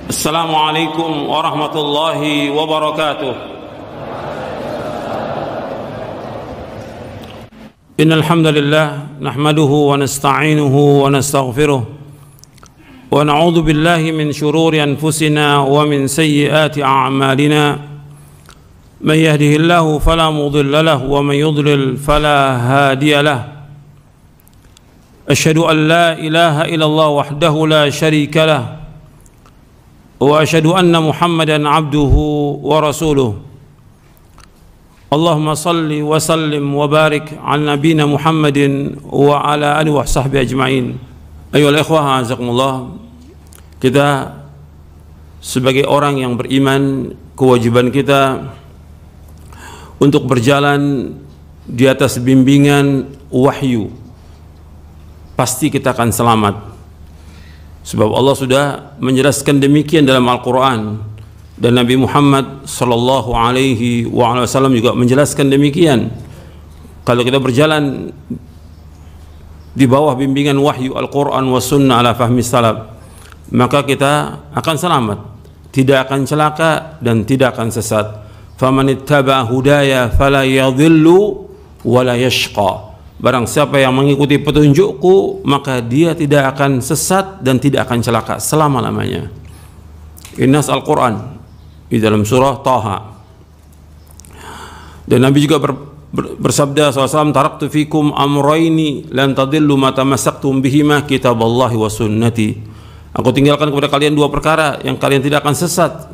السلام عليكم ورحمة الله وبركاته. إن الحمد لله نحمده ونستعينه ونستغفره ونعوذ بالله من شرور أنفسنا ومن سيئات أعمالنا. من يهده الله فلا مضل له ومن يضلل فلا هادي له. أشهد أن لا إله إلا الله وحده لا شريك له وأشهد أن محمدا عبده ورسوله. اللهم صل وسلم وبارك على نبينا محمد وعلى آله وصحبه أجمعين. Ayolah ikhwah, azakumullah. Kita sebagai orang yang beriman, kewajiban kita untuk berjalan di atas bimbingan wahyu. Pasti kita akan selamat. Sebab Allah sudah menjelaskan demikian dalam Al-Quran, dan Nabi Muhammad sallallahu alaihi wasallam juga menjelaskan demikian. Kalau kita berjalan di bawah bimbingan wahyu Al-Quran wa sunnah ala fahmi salaf, maka kita akan selamat, tidak akan celaka dan tidak akan sesat. Faman ittaba'a hudaya fala yadhillu wa la yashqa. Barang siapa yang mengikuti petunjukku, maka dia tidak akan sesat dan tidak akan celaka selama-lamanya. Innas Al-Quran di dalam surah Taha. Dan Nabi juga bersabda SAW, taraktu fikum amrayni lan tadillu ma tamassaktum bihima kitaballahi wa sunnati. Aku tinggalkan kepada kalian dua perkara yang kalian tidak akan sesat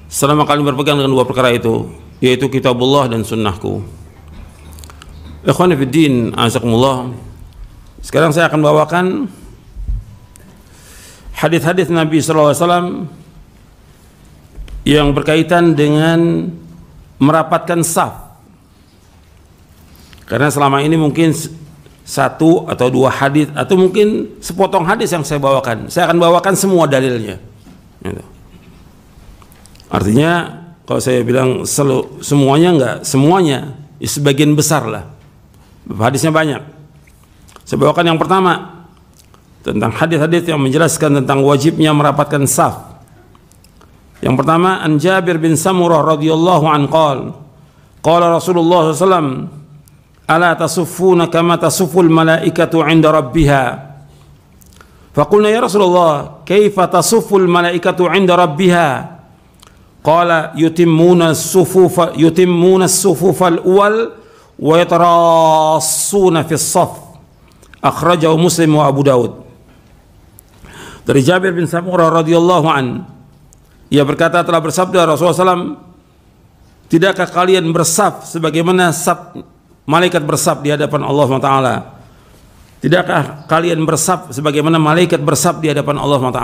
selama kalian berpegang dengan dua perkara itu, yaitu kitabullah dan sunnahku. Ikhwani fiddin, azakumullah. Sekarang saya akan bawakan hadis-hadis Nabi SAW yang berkaitan dengan merapatkan saf. Karena selama ini mungkin satu atau dua hadis atau mungkin sepotong hadis yang saya bawakan, saya akan bawakan semua dalilnya. Artinya kalau saya bilang semuanya, enggak semuanya, sebagian besar lah. Hadisnya banyak. Saya bawakan yang pertama tentang hadis-hadis yang menjelaskan tentang wajibnya merapatkan saf. Yang pertama, an Jabir bin Samurah radhiyallahu anhu qala Rasulullah sallallahu alaihi wasallam, ala tasuffuna kama tasufful malaikatu 'inda rabbiha. Faqulna ya Rasulullah, kaifa tasufful malaikatu 'inda rabbiha? Qala yutimmuna as-sufufa al-awwal wa yatarassuna fi as-saff. Akhrajahu Muslim wa Abu Daud. Dari Jabir bin Samurah radhiyallahu an, ia berkata, telah bersabda Rasulullah SAW, tidakkah kalian bersaf sebagaimana saf malaikat bersaf di hadapan Allah SWT? Tidakkah kalian bersaf sebagaimana malaikat bersaf di hadapan Allah SWT?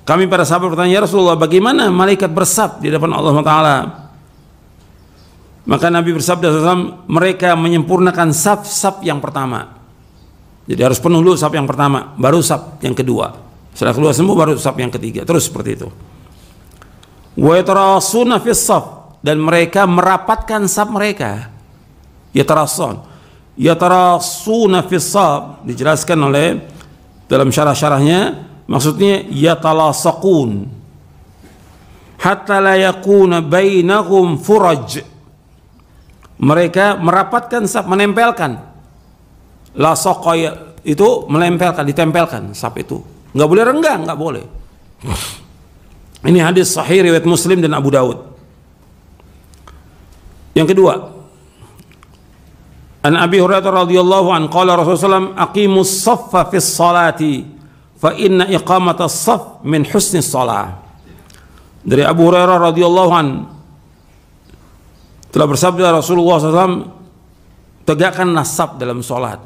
Kami para sahabat bertanya, ya Rasulullah, bagaimana malaikat bersaf di hadapan Allah SWT? Maka Nabi bersabda SAW, mereka menyempurnakan saf-saf yang pertama. Jadi harus penuh dulu saf yang pertama, baru saf yang kedua. Setelah keluar semua baru saf yang ketiga. Terus seperti itu. Wa yatarasuna fis saf, dan mereka merapatkan saf mereka. Yatarasuna fis saf dijelaskan oleh dalam syarah-syarahnya, maksudnya yatalasaqun hatta la yakuna bainahum furaj. Mereka merapatkan saf, menempelkan. Lasaqa itu menempelkan, ditempelkan saf itu. Enggak boleh renggang, enggak boleh. Ini hadis sahih riwayat Muslim dan Abu Daud. Yang kedua, an Abi Hurairah radhiyallahu anhu qala Rasulullah SAW, aqimus saffa fis salati fa inna iqamatas saff min husnis shalah. Dari Abu Hurairah radhiyallahu anhu telah bersabda Rasulullah SAW, tegakkanlah saf dalam sholat.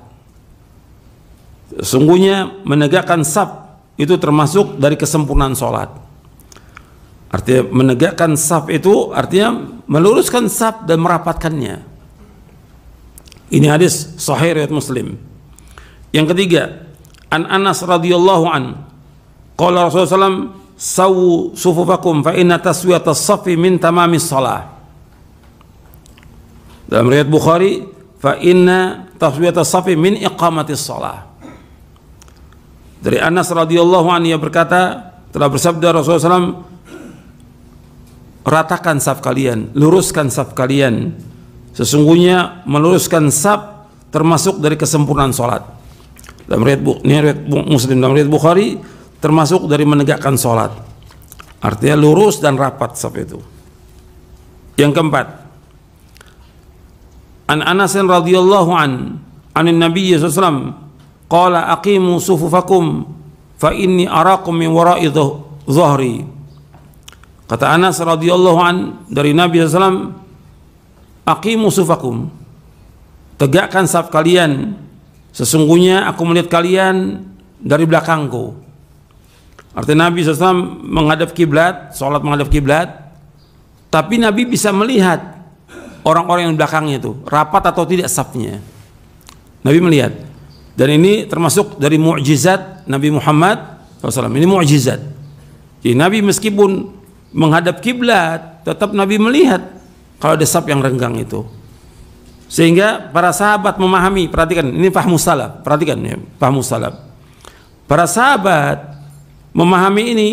Sesungguhnya menegakkan saf itu termasuk dari kesempurnaan sholat. Artinya menegakkan saf itu artinya meluruskan saf dan merapatkannya. Ini hadis sahih riwayat Muslim. Yang ketiga, an Anas radhiyallahu an qala Rasulullah SAW, sawu sufufakum fa inna taswiyatas safi min tamamis shalah. Dalam riwayat Bukhari, fa inna taswiyatas safi min iqamatis shalah. Dari Anas radhiyallahu anhu ia berkata, telah bersabda Rasulullah SAW, ratakan saf kalian, luruskan saf kalian. Sesungguhnya meluruskan saf termasuk dari kesempurnaan sholat. Dalam riwayat Muslim, dalam riwayat Bukhari, termasuk dari menegakkan sholat. Artinya lurus dan rapat saf itu. Yang keempat, an Anas radhiyallahu anin Nabi sallallahu alaihi wasallam qala aqimu sufufakum fa inni arakum min wara'i dhahri. Kata Anas radhiyallahu dari Nabi sallallahu alaihi wasallam, aqimu sufufakum, tegakkan saf kalian, sesungguhnya aku melihat kalian dari belakangku. Artinya Nabi SAW menghadap kiblat, sholat menghadap kiblat, tapi Nabi bisa melihat orang-orang yang di belakangnya itu rapat atau tidak safnya. Nabi melihat, dan ini termasuk dari mukjizat Nabi Muhammad SAW. Ini mukjizat. Jadi Nabi meskipun menghadap kiblat, tetap Nabi melihat kalau ada saf yang renggang itu. Sehingga para sahabat memahami, perhatikan, ini fahmus salaf, perhatikan ya, fahmus salaf. Para sahabat memahami ini,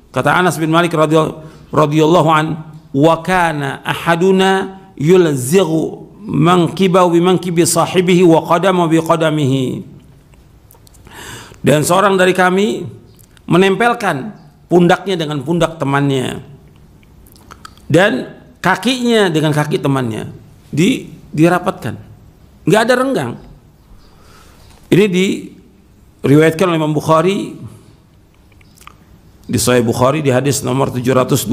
kata Anas bin Malik radhiyallahu an, wa kana ahaduna yulzighu mankibahu bi mankibi sahibihi wa qadamahu bi qadamihi. Dan seorang dari kami menempelkan pundaknya dengan pundak temannya dan kakinya dengan kaki temannya, dirapatkan, nggak ada renggang. Ini diriwayatkan oleh Imam Bukhari di Sahih Bukhari di hadis nomor 725.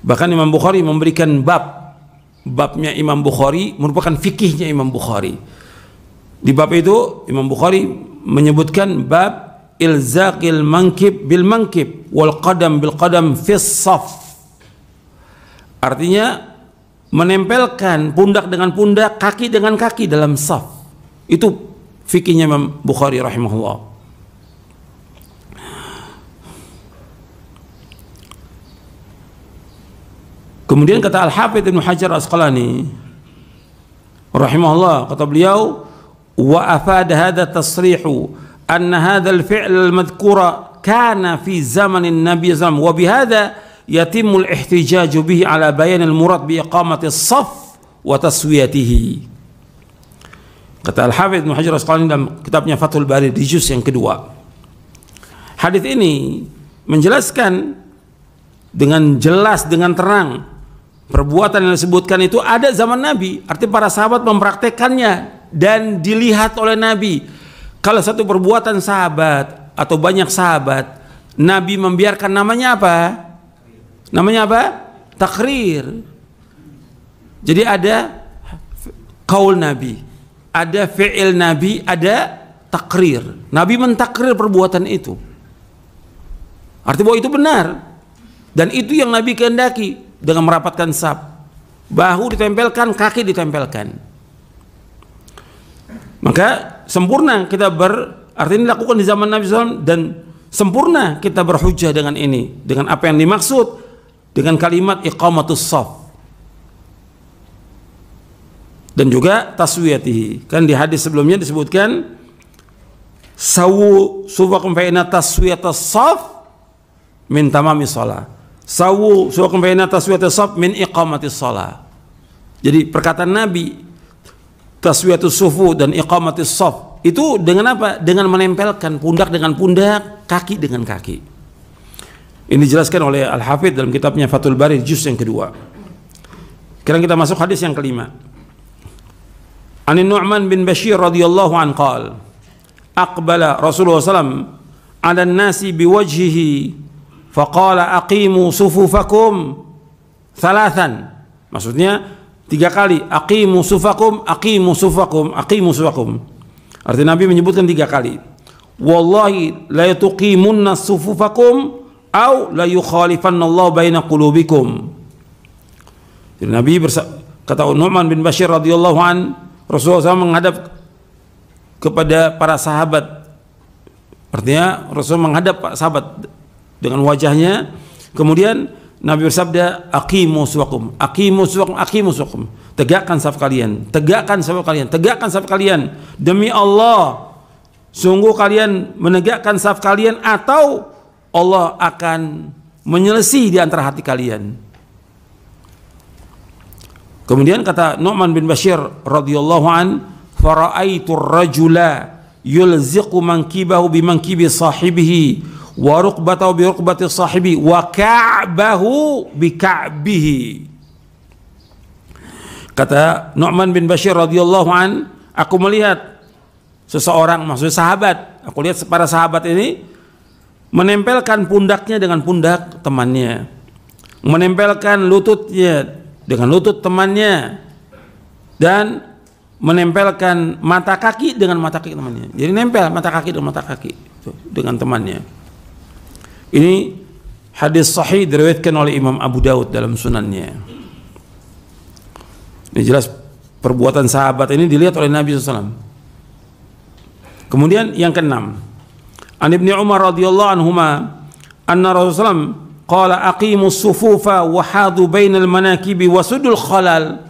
Bahkan Imam Bukhari memberikan babnya Imam Bukhari merupakan fikihnya Imam Bukhari. Di bab itu Imam Bukhari menyebutkan bab ilzaqil mankib bil mankib wal qadam bil qadam fis saf. Artinya menempelkan pundak dengan pundak, kaki dengan kaki dalam saf. Itu fikihnya Imam Bukhari rahimahullah. Kemudian kata Al-Hafidz Ibnu Hajar Asqalani rahimahullah, kata beliau, wa afada hadha tasrihu anna hadha al-fi'l al-madhkura kana fi zamanin Nabi sallallahu alaihi wasallam wa bihadha yatimul ihtijaju bihi ala bayan al-murad bi iqamati as-saff wa taswiyatihi. Kata Al-Hafidz Ibnu Hajar Asqalani dalam kitabnya Fathul Bari di juz yang kedua, hadis ini menjelaskan dengan jelas, dengan terang, perbuatan yang disebutkan itu ada zaman Nabi. Artinya para sahabat mempraktekannya dan dilihat oleh Nabi. Kalau satu perbuatan sahabat atau banyak sahabat, Nabi membiarkan, namanya apa? Namanya apa? Takrir. Jadi ada kaul Nabi, ada fi'il Nabi, ada takrir. Nabi mentakrir perbuatan itu. Artinya bahwa itu benar. Dan itu yang Nabi kehendaki dengan merapatkan saf. Bahu ditempelkan, kaki ditempelkan. Maka sempurna kita artinya dilakukan di zaman Nabi SAW, dan sempurna kita berhujjah dengan ini, dengan apa yang dimaksud dengan kalimat iqamatus shaf dan juga taswiyatihi. Kan di hadis sebelumnya disebutkan sawu sufakum fa inna taswiyatas shaf min tamami shalah, sawu sufakum fa inna taswiyatas shaf min iqamatis shalah. Jadi perkataan Nabi taswiyatus sufu dan iqamatis shaf itu dengan apa? Dengan menempelkan pundak dengan pundak, kaki dengan kaki. Ini dijelaskan oleh Al-Hafidz dalam kitabnya Fathul Bari juz yang kedua. Sekarang kita masuk hadis yang kelima. An Nu'man bin Bashir radhiyallahu an qala aqbala Rasulullah sallam 'ala an-nasi biwajhihi faqala aqimu sufufakum thalathan. Maksudnya 3 kali, aqimu sufakum, aqimu sufakum, aqimu sufakum. Artinya Nabi menyebutkan 3 kali. Wallahi la tuqimunna sufufakum au la yukhalifannallahu baina qulubikum. Jadi Nabi kata Nu'man bin Bashir radhiyallahu an, Rasulullah SAW menghadap kepada para sahabat. Artinya Rasul menghadap para sahabat dengan wajahnya. Kemudian Nabi bersabda, aqimu sufakum, aqimu sufakum, aqimu sufakum. Tegakkan saf kalian, tegakkan saf kalian, tegakkan saf kalian. Demi Allah, sungguh kalian menegakkan saf kalian atau Allah akan menyelesaikan di antara hati kalian. Kemudian kata Nu'man bin Bashir radhiyallahu an, fara'aitu ar-rajula yulziqu mankibahu bi mankibi sahibihi wa rukbatahu bi rukbati sahibi wa ka'bahu bi ka'bihi. Kata Nu'man bin Bashir radhiyallahu an, aku melihat seseorang, maksudnya sahabat, aku lihat para sahabat ini menempelkan pundaknya dengan pundak temannya, menempelkan lututnya dengan lutut temannya, dan menempelkan mata kaki dengan mata kaki temannya. Jadi nempel mata kaki dengan mata kaki dengan temannya. Ini hadis sahih diriwayatkan oleh Imam Abu Daud dalam sunannya. Ini jelas perbuatan sahabat ini dilihat oleh Nabi SAW. Kemudian yang keenam, an Ibnu Umar radhiyallahu anhuma anna Rasulullah qala aqimus sufufa wa hadu bainal manakibi wasudul khalal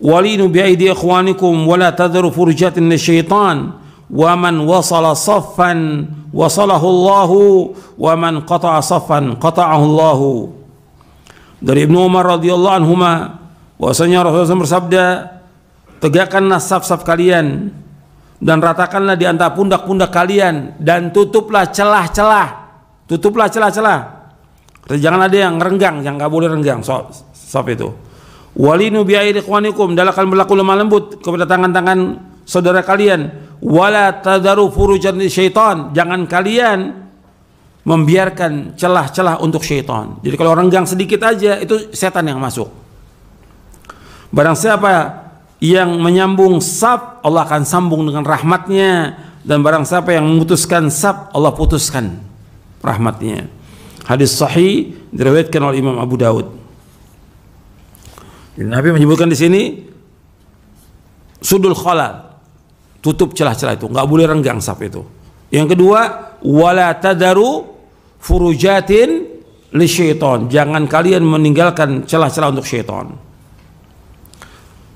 walinu bi aidi ikhwanikum wa la tadharu furjatin lisyaitan wa man wasala saffan wasalahu Allah wa man qata'a saffan qata'ahu Allah. Dari Ibnu Umar radhiyallahu anhuma bahwasanya Rasulullah bersabda, tegakkanlah saf-saf kalian dan ratakanlah di antara pundak-pundak kalian, dan tutuplah celah-celah, tutuplah celah-celah. Jangan ada yang renggang, yang nggak boleh renggang saf itu. Walinu bi aidi ikhwanikum, dalakan berlaku lemah lembut kepada tangan-tangan saudara kalian. Wala tadaru furujan syaitan, jangan kalian membiarkan celah-celah untuk syaitan. Jadi kalau renggang sedikit aja itu setan yang masuk. Barang siapa yang menyambung saf, Allah akan sambung dengan rahmatnya, dan barang siapa yang memutuskan saf, Allah putuskan rahmatnya. Hadis sahih diriwayatkan oleh Imam Abu Daud. Nabi menyebutkan di sini sudul khalal, tutup celah-celah itu, nggak boleh renggang saf itu. Yang kedua, wala tadaru furujatin lisyaitan, jangan kalian meninggalkan celah-celah untuk syaitan.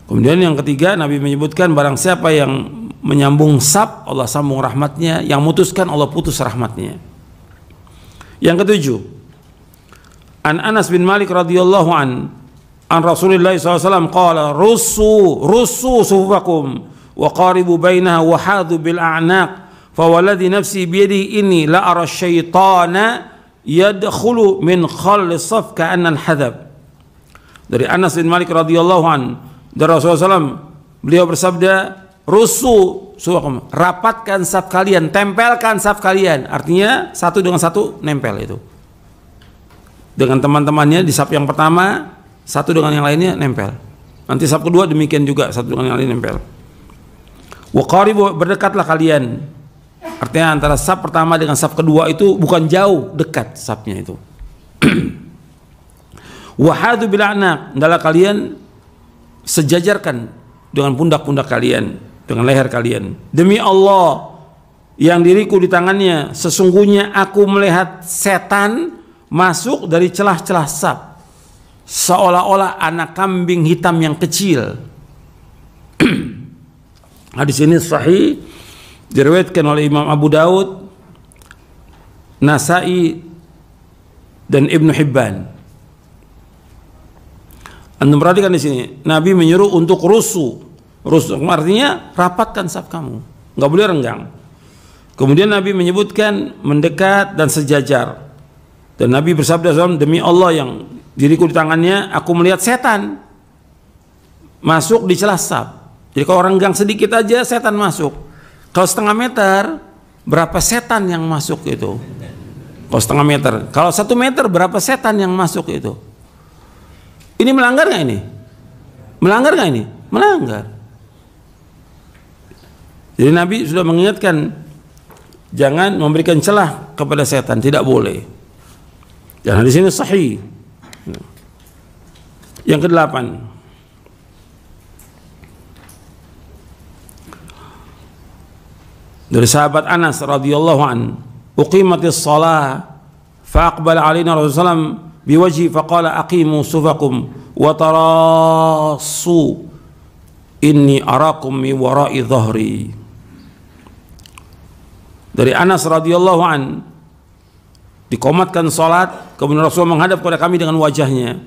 Kemudian yang ketiga, Nabi menyebutkan barang siapa yang menyambung saf, Allah sambung rahmatnya, yang memutuskan Allah putus rahmatnya. Yang ketujuh, an Anas bin Malik radhiyallahu an Rasulullah SAW qala russu sufufakum wa qaribu bainaha wa hadu bil a'naq fa walladhi nafsi biyadihi inni la ara syaitana yadkhulu min khalli saf ka'anna al-hadab. Dari Anas bin Malik radhiyallahu an, dari Rasulullah SAW, beliau bersabda, rusu sufufakum, rapatkan saf kalian, tempelkan saf kalian. Artinya satu dengan satu nempel itu. Dengan teman-temannya di saf yang pertama, satu dengan yang lainnya nempel. Nanti saf kedua demikian juga, satu dengan yang lain nempel. Wa qaribu, berdekatlah kalian. Artinya antara saf pertama dengan saf kedua itu bukan jauh, dekat safnya itu. Wa hadu bil a'naq, hendaklah kalian sejajarkan dengan pundak-pundak kalian, dengan leher kalian. Demi Allah yang diriku di tangannya, sesungguhnya aku melihat setan masuk dari celah-celah saf, seolah-olah anak kambing hitam yang kecil. Hadis ini sahih, diriwayatkan oleh Imam Abu Daud, Nasai, dan Ibnu Hibban. Anda perhatikan di sini, Nabi menyuruh untuk rusu artinya rapatkan saf kamu, nggak boleh renggang. Kemudian Nabi menyebutkan mendekat dan sejajar. Dan Nabi bersabda, demi Allah yang diriku di tangannya, aku melihat setan masuk di celah saf. Jadi kalau renggang sedikit aja setan masuk. Kalau setengah meter, berapa setan yang masuk itu? Kalau setengah meter, kalau 1 meter berapa setan yang masuk itu? Ini melanggar nggak ini? Melanggar nggak ini? Melanggar. Jadi Nabi sudah mengingatkan, jangan memberikan celah kepada setan, tidak boleh. Dan di sini sahih. Yang ke-8, dari sahabat Anas radhiyallahu an, uqimatis shalah fa aqbala alaina Rasulullah biwajhi faqala aqimu sufakum wa tarasu inni arakum mi wara'i dhahri. Dari Anas radhiyallahu an, Dikomatkan salat, kemudian Rasulullah menghadap kepada kami dengan wajahnya.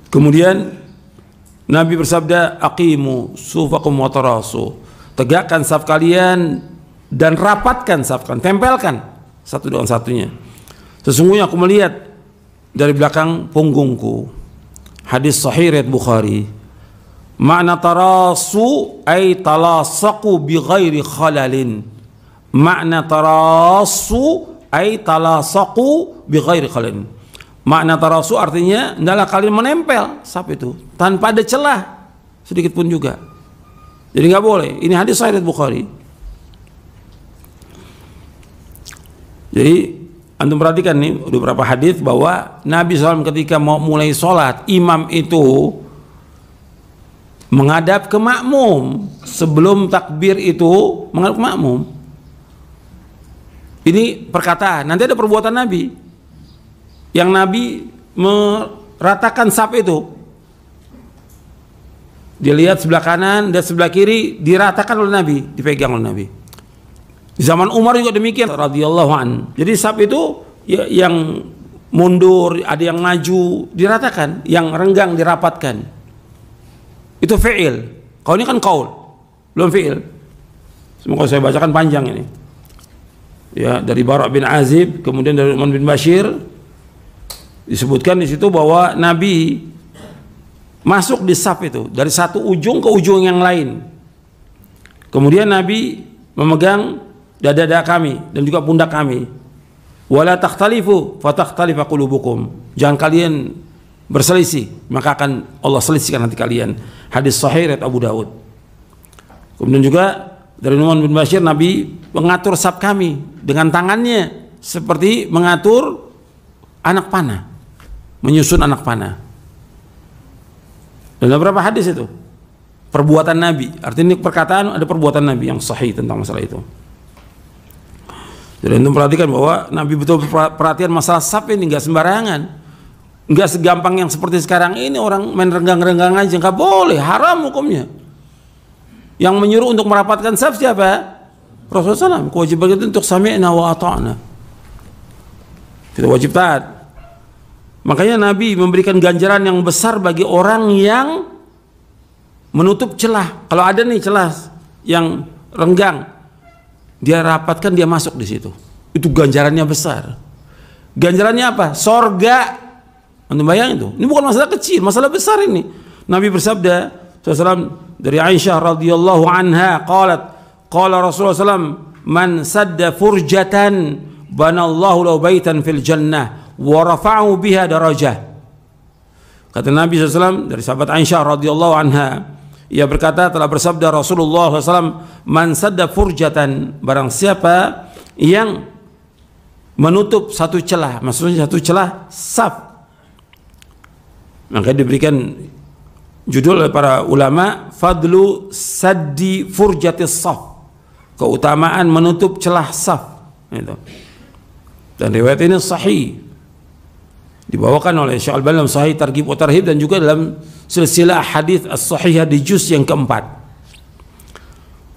Kemudian Nabi bersabda, aqimu sufakum wa tarasu. Tegakkan saf kalian dan rapatkan saf kalian, tempelkan satu dengan satunya. Sesungguhnya aku melihat dari belakang punggungku. Hadis sahih riwayat Bukhari. Makna tarasu ay talasaqu bi ghairi khalalin. Makna tarasu ay talasaqu bi ghairi khalalin. Makna tarasu artinya adalah kalian menempel saf itu tanpa ada celah sedikit pun juga. Jadi nggak boleh. Ini hadis sahih riwayat Bukhari. Jadi antum perhatikan nih beberapa hadis bahwa Nabi SAW ketika mau mulai sholat, imam itu menghadap ke makmum. Sebelum takbir itu menghadap ke makmum. Ini perkataan. Nanti ada perbuatan Nabi yang Nabi meratakan saf itu. Dia lihat sebelah kanan dan sebelah kiri diratakan oleh Nabi, dipegang oleh Nabi. Di zaman Umar juga demikian radhiyallahu an. Jadi saf itu ya, yang mundur, ada yang maju diratakan, yang renggang dirapatkan. Itu fi'il. Kalau ini kan qaul, belum fi'il. Semoga saya bacakan panjang ini. Ya, dari Bara' bin Azib, kemudian dari Nu'man bin Bashir disebutkan di situ bahwa Nabi masuk di saf itu dari satu ujung ke ujung yang lain. Kemudian Nabi memegang dada-dada kami dan juga pundak kami. Wala takhtalifu fatakhtalifa qulubukum. Jangan kalian berselisih, maka akan Allah selisihkan hati kalian. Hadis sahih riwayat Abu Daud. Kemudian juga dari Nu'man bin Bashir, Nabi mengatur saf kami dengan tangannya seperti mengatur anak panah, menyusun anak panah. Dan ada berapa hadis itu? Perbuatan Nabi. Artinya perkataan, ada perbuatan Nabi yang sahih tentang masalah itu. Jadi untuk perhatikan bahwa Nabi betul perhatian masalah saf ini nggak sembarangan, nggak segampang yang seperti sekarang ini orang main renggang-renggang aja, nggak boleh, haram hukumnya. Yang menyuruh untuk merapatkan saf siapa? Rasulullah SAW. Kewajiban itu untuk sami'na wa ata'na. Kita wajib taat. Makanya Nabi memberikan ganjaran yang besar bagi orang yang menutup celah. Kalau ada nih celah yang renggang, dia rapatkan, dia masuk di situ. Itu ganjarannya besar. Ganjarannya apa? Sorga. Anda bayangin itu. Ini bukan masalah kecil, masalah besar ini. Nabi bersabda SAW dari Aisyah radhiyallahu anha, qala Rasulullah SAW, man sadda furjatan banallahu lahu baitan fil jannah wa rafa'u biha darajah. Kata Nabi SAW dari sahabat Aisyah radhiyallahu anha, ia berkata, telah bersabda Rasulullah SAW, man sadda furjatan, barang siapa yang menutup satu celah, maksudnya satu celah saf, maka diberikan judul oleh para ulama, fadlu saddi furjatis saf, keutamaan menutup celah saf. Dan riwayat ini sahih, dibawakan oleh Syekh Al-Albani dalam Sahih Targhib wa Tarhib dan juga dalam silsilah hadis as-sahihah di juz yang keempat.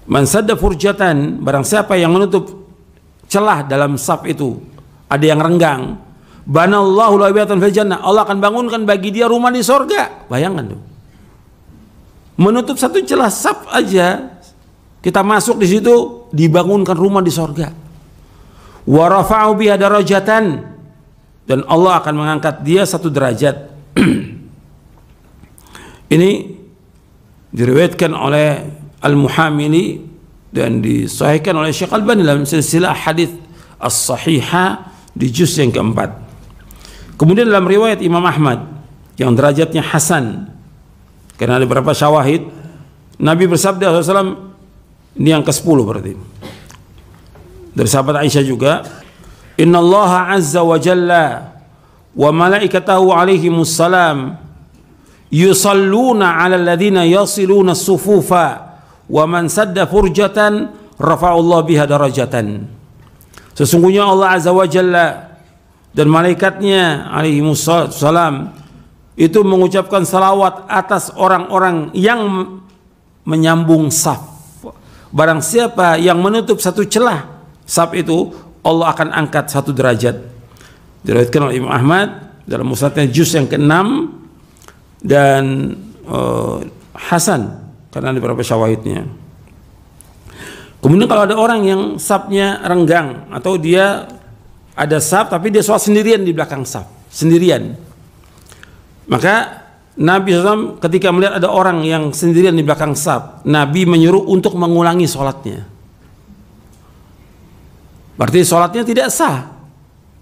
Man sadda furjatan, barang siapa yang menutup celah dalam saf itu, ada yang renggang, banallahu lahu baitan fil jannah, Allah akan bangunkan bagi dia rumah di sorga. Bayangkan tuh, menutup satu celah saf aja, kita masuk di situ, dibangunkan rumah di sorga. Wa rafa'u biha darajatan, dan Allah akan mengangkat dia satu derajat. Ini diriwayatkan oleh Al-Muhamili dan disahihkan oleh Syekh Al-Albani dalam silsilah hadis as-sahihah di juz yang keempat. Kemudian dalam riwayat Imam Ahmad yang derajatnya hasan, karena ada beberapa syawahid, Nabi bersabda SAW, ini yang ke-10 berarti, dari sahabat Aisyah juga, Inna Allah azza wa jalla wa malaikatahu alaihimus salam yusalluna ala alladhina yasiluna sufufa wa man sadda furjatan rafa'ullah biha darajatan. Sesungguhnya Allah azza wa jalla dan malaikatnya alaihimus salam itu mengucapkan salawat atas orang-orang yang menyambung saf. Barang siapa yang menutup satu celah saf itu, Allah akan angkat 1 derajat. Diriwayatkan oleh Imam Ahmad dalam musnadnya juz yang ke-6 dan hasan karena ada beberapa syawahidnya. Kemudian kalau ada orang yang safnya renggang atau dia ada saf tapi dia sholat sendirian di belakang saf, sendirian, maka Nabi SAW ketika melihat ada orang yang sendirian di belakang saf, Nabi menyuruh untuk mengulangi sholatnya. Berarti sholatnya tidak sah.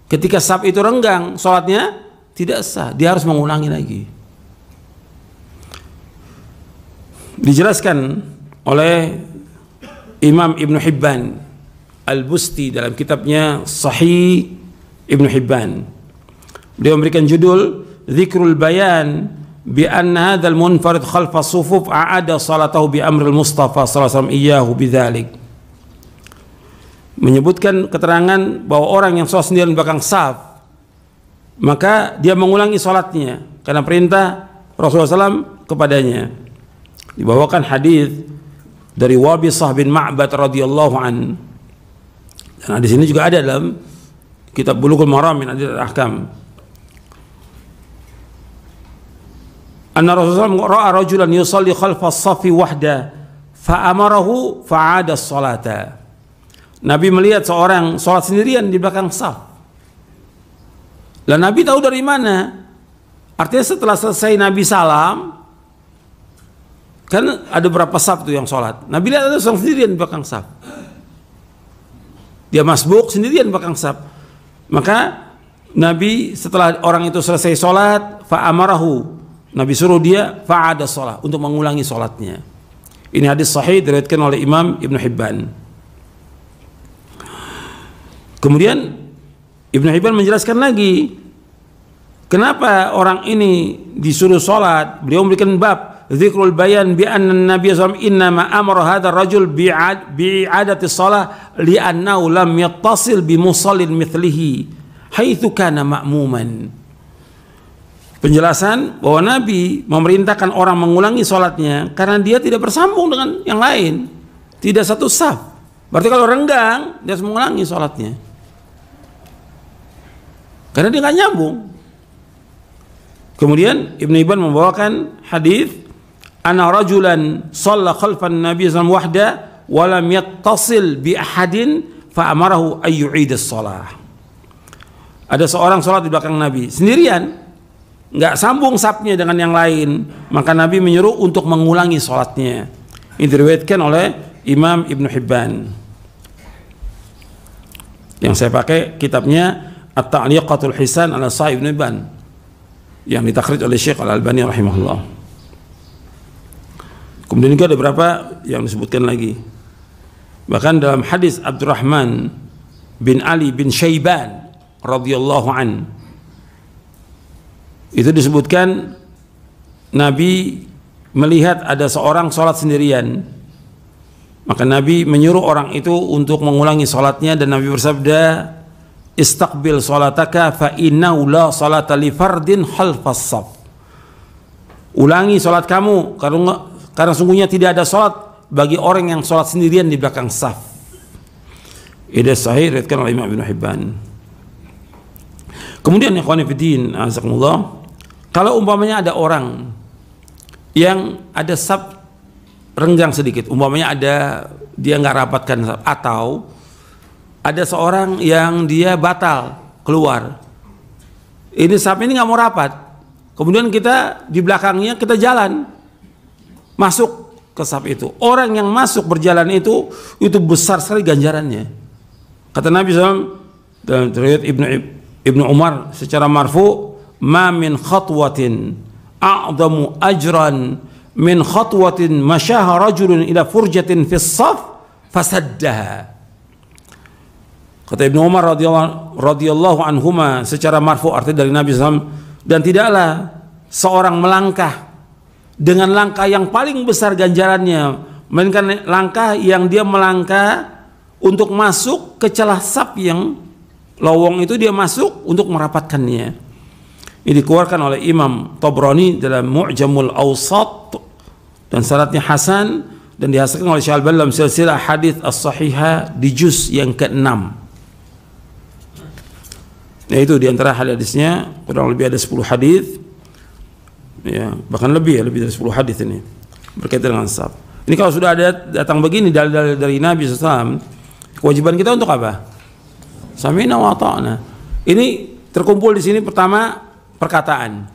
Ketika saf itu renggang, sholatnya tidak sah, dia harus mengulangi lagi. Dijelaskan oleh Imam Ibn Hibban Al-Busti dalam kitabnya Sahih Ibn Hibban. Beliau memberikan judul Dzikrul Bayan bi anna hadzal munfarid khalfa sufuf a'ada salatahu bi amril Mustafa sallallahu alaihi wasallam iyyahu bidzalik. Menyebutkan keterangan bahwa orang yang sholat sendirian di belakang saf, maka dia mengulangi sholatnya karena perintah Rasulullah SAW kepadanya. Dibawakan hadis dari Wabisah bin Ma'bad radhiyallahu an. Dan di sini juga ada dalam kitab Bulughul Maram min Adillatil Ahkam. Anna Rasulullah ra'a rajulan yusalli khalfa as-saffi wahda fa amarahu fa'ada as-salata. Nabi melihat seorang sholat sendirian di belakang saf. Lah Nabi tahu dari mana? Artinya setelah selesai Nabi salam, kan ada berapa saf tuh yang sholat. Nabi lihat ada seorang sendirian di belakang saf. Dia masbuk sendirian di belakang saf. Maka Nabi setelah orang itu selesai sholat, fa'amarahu, Nabi suruh dia fa'ada sholat, untuk mengulangi sholatnya. Ini hadis sahih diriwayatkan oleh Imam Ibn Hibban. Kemudian Ibn Hibban menjelaskan lagi kenapa orang ini disuruh sholat. Beliau memberikan bab Dzikrul Bayan bi anna Nabi sallallahu alaihi wasallam innama amara hadzal rajul bi'adati shalah li'annahu lam yattasil bi musallin mithlihi haitsu kana ma'muman. Penjelasan bahwa Nabi memerintahkan orang mengulangi sholatnya karena dia tidak bersambung dengan yang lain, tidak satu saf. Berarti kalau renggang dia harus mengulangi sholatnya karena dia nggak nyambung. Kemudian Ibn Hibban membawakan hadis ana rajulan shalla khalfan nabiy sallallahu alaihi wasallam wahda wa lam yattasil bi ahadin fa amarahu ay yu'id as-shalah. Ada seorang salat di belakang Nabi sendirian, nggak sambung safnya dengan yang lain, maka Nabi menyuruh untuk mengulangi salatnya. Ini diriwayatkan oleh Imam Ibn Hibban. Yang saya pakai kitabnya At-Ta'liqatul Hisan ala Sahih Ibn Hibban yang ditakhrij oleh Syekh Al-Albani rahimahullah. Kemudian juga ada beberapa yang disebutkan lagi. Bahkan dalam hadis Abdurrahman bin Ali bin Syaiban radhiyallahu an, itu disebutkan Nabi melihat ada seorang sholat sendirian, maka Nabi menyuruh orang itu untuk mengulangi sholatnya, dan Nabi bersabda, istaqbil sholataka fa innahu la sholata li fardin khalfas shaf. Ulangi sholat kamu karena sungguhnya tidak ada sholat bagi orang yang sholat sendirian di belakang saf. Ini sahih diriwayatkan oleh Imam Ibn Hibban. Kemudian ikhwani fiddin, azakumullah, kalau umpamanya ada orang yang ada saf renggang sedikit, umpamanya ada dia nggak rapatkan saf, atau ada seorang yang dia batal keluar, ini saf ini nggak mau rapat, kemudian kita di belakangnya kita jalan masuk ke saf itu, orang yang masuk berjalan itu besar sekali ganjarannya. Kata Nabi SAW dalam riwayat Ibnu Umar secara marfu, ma min khatwatin a'zamu ajran min khatwatin masyaha rajulun ila furjatin fis saf fasaddaha. Kata Ibnu Umar radhiyallahu anhuma secara marfu, artinya dari Nabi SAW, dan tidaklah seorang melangkah dengan langkah yang paling besar ganjarannya, melainkan langkah yang dia melangkah untuk masuk ke celah saf yang lowong itu, dia masuk untuk merapatkannya. Ini dikeluarkan oleh Imam Tabrani dalam Mu'jamul Awsat dan syaratnya hasan, dan dihasilkan oleh Syekh Al-Albani dalam silsilah hadits as-sahihah di juz yang ke-6. Nah itu diantara hadisnya kurang lebih ada 10 hadis, ya bahkan lebih dari 10 hadis ini berkaitan dengan saf. Ini kalau sudah ada datang begini dalil-dalil dari Nabi SAW, kewajiban kita untuk apa? Sami'na wa ata'na. Ini terkumpul di sini pertama perkataan,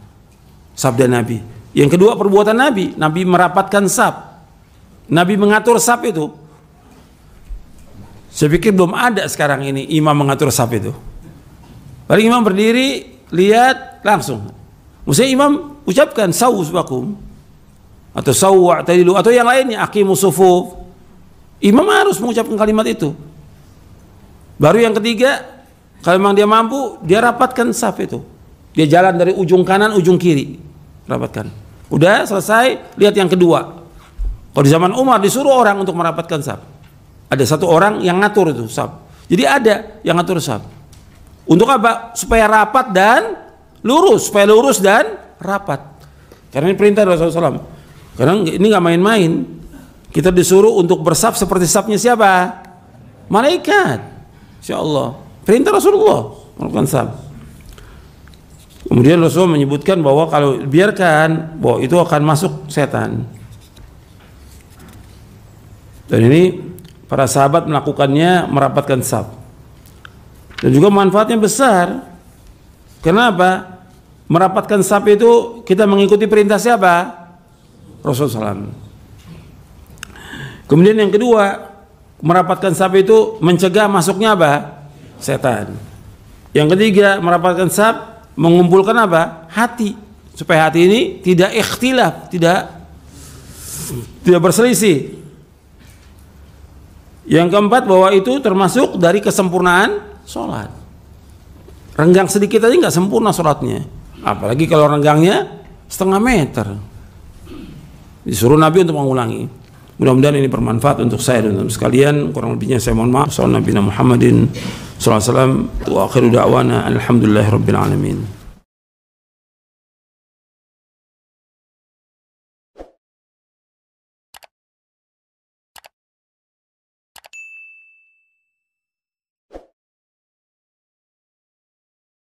sabda Nabi. Yang kedua perbuatan Nabi. Nabi merapatkan saf. Nabi mengatur saf itu. Saya pikir belum ada sekarang ini imam mengatur saf itu. Paling imam berdiri, lihat langsung. Maksudnya imam ucapkan sawu subakum atau sawu wa'tadilu atau yang lainnya, aqimus sufuf. Imam harus mengucapkan kalimat itu. Baru yang ketiga, kalau memang dia mampu, dia rapatkan saf itu. Dia jalan dari ujung kanan ujung kiri, rapatkan. Udah selesai, lihat yang kedua. Kalau di zaman Umar disuruh orang untuk merapatkan saf. Ada satu orang yang ngatur itu saf. Jadi ada yang ngatur saf. Untuk apa? Supaya rapat dan lurus, supaya lurus dan rapat. Karena ini perintah Rasulullah SAW. Karena ini nggak main-main. Kita disuruh untuk bersaf seperti safnya siapa? Malaikat. Insya Allah. Perintah Rasulullah melakukan saf. Kemudian Rasulullah menyebutkan bahwa kalau biarkan, bahwa itu akan masuk setan. Dan ini para sahabat melakukannya, merapatkan saf. Dan juga manfaatnya besar. Kenapa? Merapatkan saf itu kita mengikuti perintah siapa? Rasulullah SAW. Kemudian yang kedua, merapatkan saf itu mencegah masuknya apa? Setan. Yang ketiga, merapatkan saf mengumpulkan apa? Hati. Supaya hati ini tidak ikhtilaf, tidak berselisih. Yang keempat, bahwa itu termasuk dari kesempurnaan sholat. Renggang sedikit aja nggak sempurna sholatnya, apalagi kalau renggangnya setengah meter. Disuruh Nabi untuk mengulangi. Mudah-mudahan ini bermanfaat untuk saya dan untuk sekalian. Kurang lebihnya saya mohon maaf. Sallallahu Nabi Muhammadin sallallahu alaihi wasallam. Wa akhiru da'wana alhamdulillahirabbil alamin.